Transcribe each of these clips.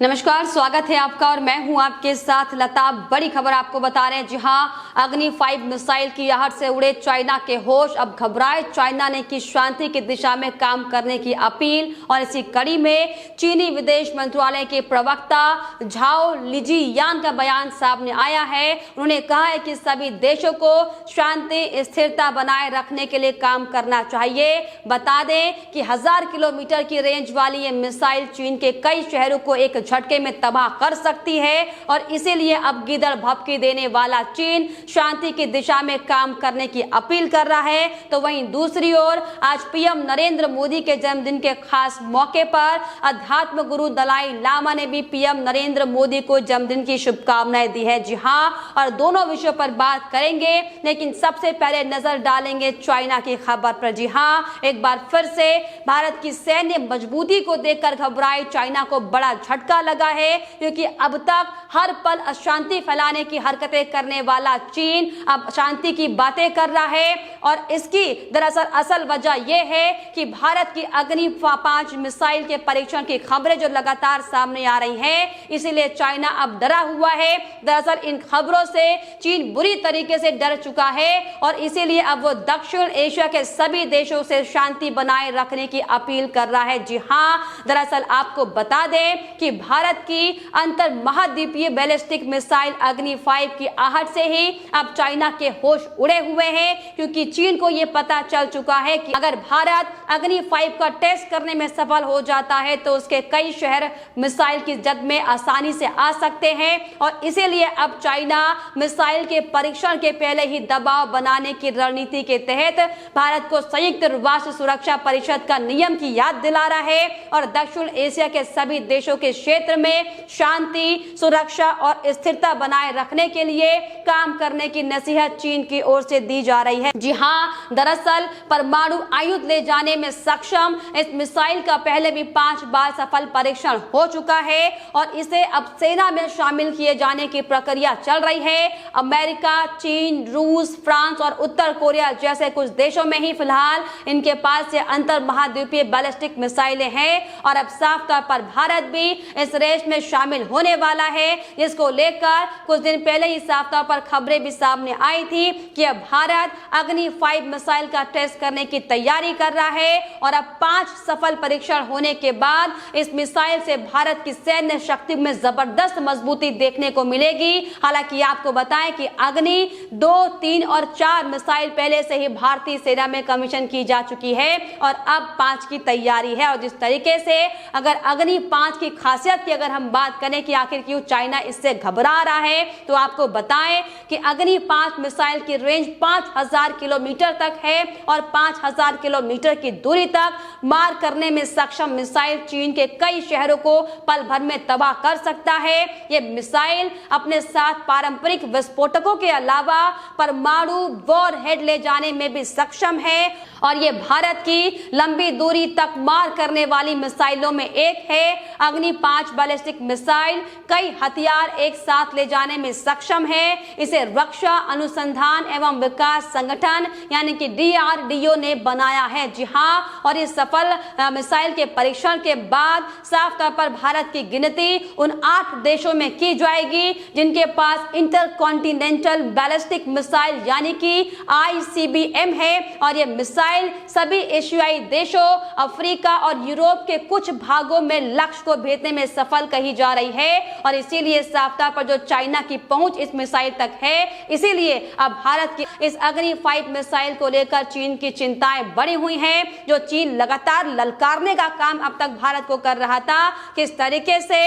नमस्कार, स्वागत है आपका और मैं हूं आपके साथ लता। बड़ी खबर आपको बता रहे हैं। जी हां, अग्नि 5 मिसाइल की आहट से उड़े चाइना के होश। अब घबराए चाइना ने की शांति की दिशा में काम करने की अपील। और इसी कड़ी में चीनी विदेश मंत्रालय के प्रवक्ता झाओ लिजियान का बयान सामने आया है। उन्होंने कहा है कि सभी देशों को शांति स्थिरता बनाए रखने के लिए काम करना चाहिए। बता दें कि 1000 किलोमीटर की रेंज वाली ये मिसाइल चीन के कई शहरों को एक झटके में तबाह कर सकती है और इसीलिए अब गिदड़ भभकी देने वाला चीन शांति की दिशा में काम करने की अपील कर रहा है। तो वहीं दूसरी ओर आज पीएम नरेंद्र मोदी के जन्मदिन के खास मौके पर अध्यात्म गुरु दलाई लामा ने भी पीएम नरेंद्र मोदी को जन्मदिन की शुभकामनाएं दी है। जी हां, और दोनों विषयों पर बात करेंगे, लेकिन सबसे पहले नजर डालेंगे चाइना की खबर पर। जी हां, एक बार फिर से भारत की सैन्य मजबूती को देखकर घबराए चाइना को बड़ा झटका लगा है, क्योंकि अब तक हर पल अशांति फैलाने की हरकतें करने वाला चीन अब शांति की बातें कर रहा है। और इसकी दरअसल असल वजह यह है कि भारत की अग्नि 5 मिसाइल के परीक्षण की खबरें जो लगातार सामने आ रही हैं, इसीलिए चाइना अब डरा हुआ है। दरअसल इन खबरों से चीन बुरी तरीके से डर चुका है और इसीलिए अब वो दक्षिण एशिया के सभी देशों से शांति बनाए रखने की अपील कर रहा है। जी हां, दरअसल आपको बता दें कि भारत की अंतर महाद्वीपीय बैलिस्टिक मिसाइल अग्नि 5 की आहट से ही अब चाइना के होश उड़े हुए हैं, क्योंकि चीन को यह पता चल चुका है कि अगर भारत अग्नि 5 का टेस्ट करने में सफल हो जाता है तो उसके कई शहर मिसाइल की जद में आसानी से आ सकते हैं। और इसीलिए अब चाइना मिसाइल के परीक्षण के पहले ही दबाव बनाने की रणनीति के तहत भारत को संयुक्त राष्ट्र सुरक्षा परिषद का नियम की याद दिला रहा है और दक्षिण एशिया के सभी देशों के क्षेत्र में शांति, सुरक्षा और स्थिरता बनाए रखने के लिए काम करने की नसीहत चीन की ओर से दी जा रही है। जी हां, दरअसल परमाणु आयुध ले जाने में सक्षम इस मिसाइल का पहले भी 5 बार सफल परीक्षण हो चुका है और इसे अब सेना में शामिल किए जाने की प्रक्रिया चल रही है। अमेरिका, चीन, रूस, फ्रांस और उत्तर कोरिया जैसे कुछ देशों में ही फिलहाल इनके पास ये अंतर महाद्वीपीय बैलिस्टिक मिसाइलें हैं और अब साफ तौर पर भारत भी इस रेस में शामिल होने वाला है, जिसको लेकर कुछ दिन पहले ही साफ तौर पर खबरें भी सामने आई थी कि अब भारत अग्नि 5 मिसाइल का टेस्ट करने की तैयारी कर रहा है और अब 5 सफल परीक्षण होने के बाद इस मिसाइल से भारत की सैन्य शक्ति में जबरदस्त मजबूती देखने को मिलेगी। हालांकि आपको बताएं कि अग्नि 2, 3 और 4 मिसाइल पहले से ही भारतीय सेना में कमीशन की जा चुकी है और अब 5 की तैयारी है। और जिस तरीके से अगर अग्नि 5 की खासियत की अगर हम बात करें कि आखिर क्यों चाइना इससे घबरा रहा है, तो आपको बताएं कि अग्नि 5 मिसाइल की रेंज 5000 किलोमीटर तक है और 5000 किलोमीटर की दूरी तक मार करने में सक्षम मिसाइल चीन के कई शहरों को पल भर में तबाह कर सकता है। ये मिसाइल अपने साथ पारंपरिक विस्फोटकों के अलावा परमाणु वॉरहेड ले जाने में भी सक्षम है और ये भारत की लंबी दूरी तक मार करने वाली मिसाइलों में एक है। अग्नि 5 बैलिस्टिक मिसाइल कई हथियार एक साथ ले जाने में सक्षम है। इसे रक्षा अनुसंधान एवं विकास संगठन यानी कि DRDO ने बनाया है। जी हां, और इस सफल मिसाइल के परीक्षण के बाद साफ तौर पर भारत की गिनती उन 8 देशों में की जाएगी जिनके पास इंटरकॉन्टिनेंटल बैलिस्टिक मिसाइल यानी कि ICBM है। और ये मिसाइल सभी एशियाई देशों, अफ्रीका और यूरोप के कुछ भागों में लक्ष्य को भेदने में सफल कही जा रही है और इसीलिए साफ तौर पर जो चाइना की पहुंच इस मिसाइल तक है, इसीलिए अब भारत की इस अग्नि 5 मिसाइल को लेकर चीन की चिंताएं बढ़ी हुई हैं, जो चीन लगातार ललकारने का काम अब तक भारत को कर रहा था। किस तरीके से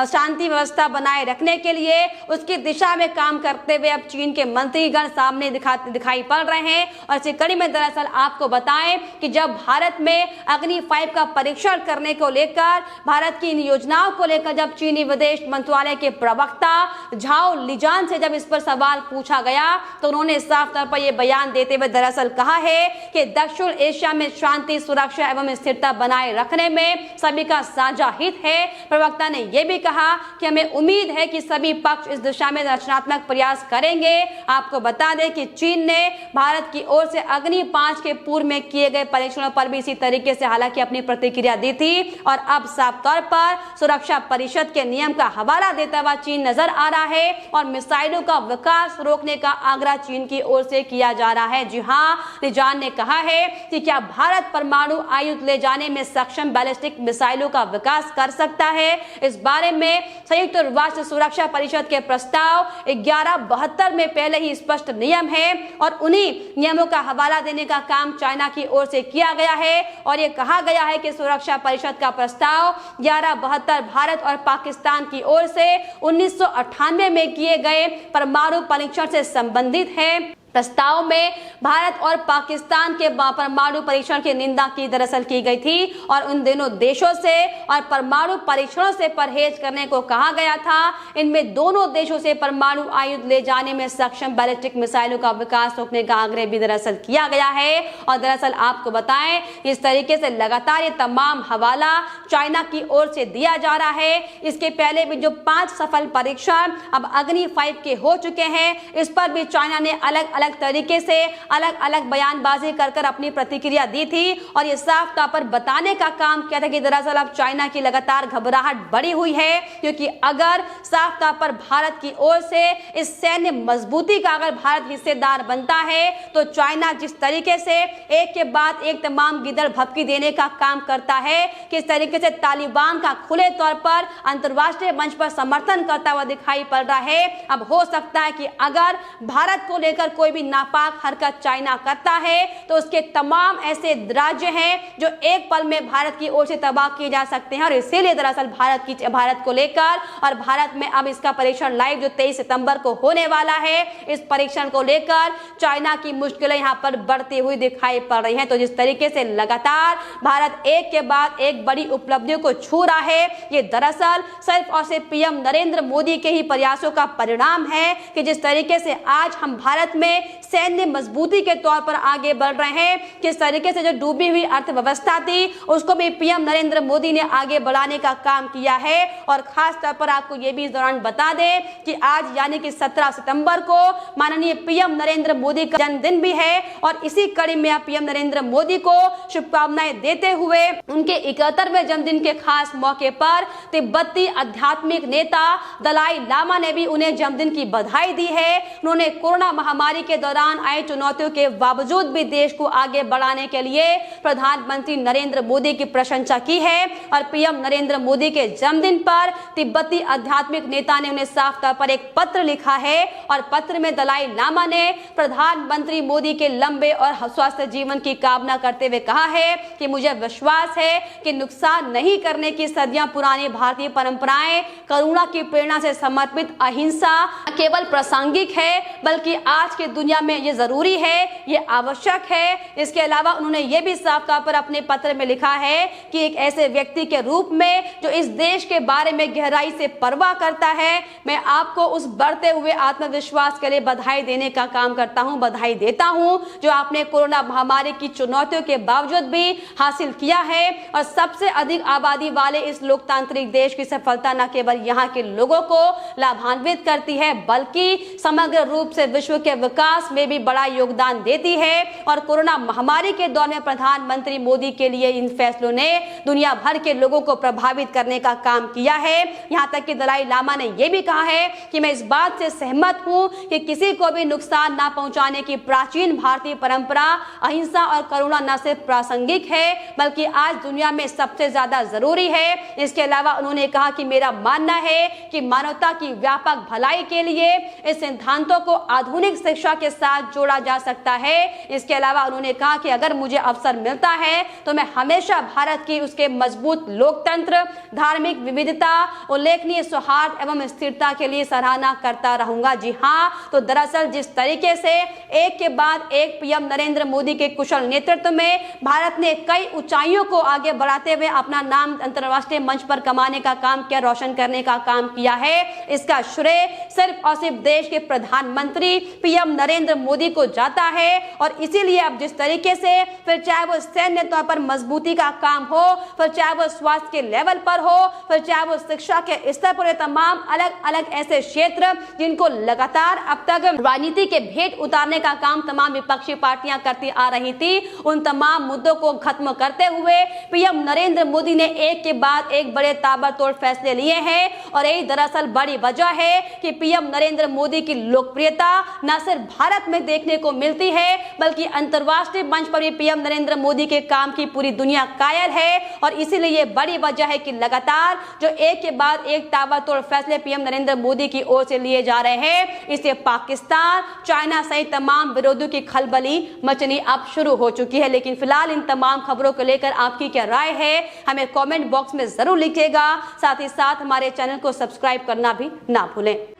शांति व्यवस्था बनाए रखने के लिए उसकी दिशा में काम करते हुए अब चीन के मंत्रीगण सामने दिखाई पड़ रहे हैं। और इसी कड़ी में दरअसल आपको बताएं कि जब भारत में अग्नि 5 का परीक्षण करने को लेकर भारत की इन योजनाओं को लेकर जब चीनी विदेश मंत्रालय के प्रवक्ता झाओ लिजान से जब इस पर सवाल पूछा गया, तो उन्होंने साफ तौर पर यह बयान देते हुए दरअसल कहा है कि दक्षिण एशिया में शांति, सुरक्षा एवं स्थिरता बनाए रखने में सभी का साझा हित है। प्रवक्ता ने यह भी कहा कि हमें उम्मीद है कि सभी पक्ष इस दिशा में रचनात्मक प्रयास करेंगे। आप आपको बता दें कि चीन ने भारत की ओर से अग्नि 5 के पूर्व में किए गए परीक्षणों पर भी इसी तरीके से हालांकि अपनी प्रतिक्रिया दी थी और अब साफ तौर पर सुरक्षा परिषद के नियम का हवाला देता हुआ चीन नजर आ रहा है और मिसाइलों का विकास रोकने का आग्रह चीन की ओर से किया जा रहा है। जी हां, रिजान ने कहा है कि क्या भारत परमाणु आयुध ले जाने में सक्षम बैलिस्टिक मिसाइलों का विकास कर सकता है। इस बारे में संयुक्त राष्ट्र सुरक्षा परिषद के प्रस्ताव 1172 में पहले ही स्पष्ट नियम है और उन्हीं नियमों का हवाला देने का काम चाइना की ओर से किया गया है और ये कहा गया है कि सुरक्षा परिषद का प्रस्ताव 1172 भारत और पाकिस्तान की ओर से 1998 में किए गए परमाणु परीक्षण से संबंधित है। प्रस्ताव में भारत और पाकिस्तान के परमाणु परीक्षण की निंदा की दरअसल की गई थी और उन दोनों देशों से और परमाणु परीक्षणों से परहेज करने को कहा गया था। इनमें दोनों देशों से परमाणु आयुध ले जाने में सक्षम बैलिस्टिक मिसाइलों का विकास रोकने का आग्रह भी दरअसल किया गया है और दरअसल आपको बताएं इस तरीके से लगातार ये तमाम हवाला चाइना की ओर से दिया जा रहा है। इसके पहले भी जो 5 सफल परीक्षण अब अग्नि 5 के हो चुके हैं, इस पर भी चाइना ने अलग अलग तरीके से अलग अलग बयानबाजी कर अपनी प्रतिक्रिया दी थी और ये साफ तौर पर बताने का काम किया था कि दरअसल अब चाइना की लगातार घबराहट बढ़ी हुई है, क्योंकि अगर साफ तौर पर भारत की ओर से इस सैन्य मजबूती का अगर भारत हिस्सेदार बनता है तो चाइना जिस तरीके से एक के बाद एक तमाम गिदड़ भपकी देने का काम करता है, किस तरीके से तालिबान का खुले तौर पर अंतर्राष्ट्रीय मंच पर समर्थन करता हुआ दिखाई पड़ रहा है। अब हो सकता है कि अगर भारत को लेकर कोई भी नापाक हरकत चाइना करता है तो उसके तमाम ऐसे राज्य हैं जो एक पल में भारत की ओर से तबाह किए जा सकते हैं और इसीलिए दरअसल भारत को लेकर और भारत में अब इसका परीक्षण लाइव जो 23 सितंबर को होने वाला है, इस परीक्षण को लेकर चाइना की मुश्किलें यहां पर बढ़ती हुई दिखाई पड़ रही हैं। तो जिस तरीके से लगातार भारत एक के बाद एक बड़ी उपलब्धियों को छू रहा है, ये दरअसल सिर्फ और सिर्फ पीएम नरेंद्र मोदी के ही प्रयासों का परिणाम है कि जिस तरीके से आज हम भारत में सैन्य मजबूती के तौर पर आगे बढ़ रहे हैं, किस तरीके से जो डूबी हुई अर्थव्यवस्था थी उसको भी पीएम नरेंद्र मोदी ने आगे बढ़ाने का काम किया है। और खास तौर पर आपको ये भी इस दौरान बता दें कि आज यानी कि 17 सितंबर को माननीय पीएम नरेंद्र मोदी का जन्मदिन भी है और इसी कड़ी में आप पीएम नरेंद्र मोदी को शुभकामनाएं देते हुए उनके 71वें जन्मदिन के खास मौके पर तिब्बती आध्यात्मिक नेता दलाई लामा ने भी उन्हें जन्मदिन की बधाई दी है। उन्होंने कोरोना महामारी के दौरान आई चुनौतियों के बावजूद भी देश को आगे बढ़ाने के लिए प्रधानमंत्री नरेंद्र मोदी की प्रशंसा की है और पीएम नरेंद्र मोदी के जन्मदिन पर तिब्बती आध्यात्मिक नेता ने उन्हें साफ तौर पर एक पत्र लिखा है और पत्र में दलाई लामा ने प्रधानमंत्री मोदी के लंबे और स्वस्थ जीवन की कामना करते हुए कहा है कि मुझे विश्वास है कि नुकसान नहीं करने की सदियां पुरानी भारतीय परंपराएं करुणा की प्रेरणा से समर्पित अहिंसा केवल प्रासंगिक है बल्कि आज की दुनिया में ये जरूरी है, ये आवश्यक है। इसके अलावा उन्होंने ये भी साफ तौर पर अपने पत्र में लिखा है कि एक ऐसे व्यक्ति के रूप में जो इस देश के बारे में गहराई से परवाह करता है, मैं आपको उस बढ़ते हुए आत्मविश्वास के लिए बधाई देने का काम करता हूं, बधाई देता हूं जो आपने कोरोना महामारी की चुनौतियों के बावजूद भी हासिल किया है। और सबसे अधिक आबादी वाले इस लोकतांत्रिक देश की सफलता न केवल यहाँ के लोगों को लाभान्वित करती है बल्कि समग्र रूप से विश्व के विकास में भी बड़ा योगदान देती है। और कोरोना महामारी के दौर में प्रधानमंत्री मोदी के लिए इन फैसलों ने दुनिया भर के लोगों को प्रभावित करने का काम किया है। यहाँ तक कि दलाई लामा ने यह भी कहा है कि मैं इस बात से सहमत हूँ कि किसी को भी नुकसान न पहुंचाने की प्राचीन भारतीय परंपरा अहिंसा और करुणा न सिर्फ प्रासंगिक है बल्कि आज दुनिया में सबसे ज्यादा जरूरी है। इसके अलावा उन्होंने कहा कि मेरा मानना है कि मानवता की व्यापक भलाई के लिए इस सिद्धांतों को आधुनिक शिक्षा के साथ जोड़ा जा सकता है। इसके अलावा उन्होंने कहा कि अगर मुझे अवसर मिलता है तो मैं हमेशा भारत की उसके मजबूत लोकतंत्र, धार्मिक विविधता, उल्लेखनीय सौहार्द एवं स्थिरता के लिए सराहना करता रहूंगा। जी हाँ, तो दरअसल जिस तरीके से एक के बाद एक पीएम नरेंद्र मोदी के कुशल नेतृत्व में भारत ने कई ऊंचाइयों को आगे बढ़ाते हुए अपना नाम अंतर्राष्ट्रीय मंच पर कमाने का काम किया, रोशन करने का काम किया है, इसका श्रेय सिर्फ और सिर्फ देश के प्रधानमंत्री पीएम नरेंद्र मोदी को जाता है। और इसीलिए अब जिस तरीके से फिर चाहे वो सैन्य तौर पर मजबूती का काम हो, फिर चाहे वो स्वास्थ्य के लेवल पर हो, फिर चाहे वो शिक्षा के स्तर पर, तमाम अलग अलग ऐसे क्षेत्र जिनको लगातार अब तक राजनीति के भेंट उतारने का काम तमाम विपक्षी पार्टियां करती आ रही थी, उन तमाम मुद्दों को खत्म करते हुए पीएम नरेंद्र मोदी ने एक के बाद एक बड़े ताबड़तोड़ फैसले लिए हैं। और यही दरअसल बड़ी वजह है कि पीएम नरेंद्र मोदी की लोकप्रियता न सिर्फ भारत में देखने को मिलती है बल्कि अंतर्राष्ट्रीय मंच पर भी पीएम नरेंद्र मोदी के काम की पूरी दुनिया कायल है। और इसीलिए ये बड़ी वजह है कि लगातार जो एक के बाद एक ताबड़तोड़ फैसले पीएम नरेंद्र मोदी की ओर से लिए जा रहे हैं, इससे पाकिस्तान, चाइना सहित तमाम विरोधियों की खलबली मचनी अब शुरू हो चुकी है। लेकिन फिलहाल इन तमाम खबरों को लेकर आपकी क्या राय है, हमें कमेंट बॉक्स में जरूर लिखिएगा। साथ ही साथ हमारे चैनल को सब्सक्राइब करना भी ना भूलें।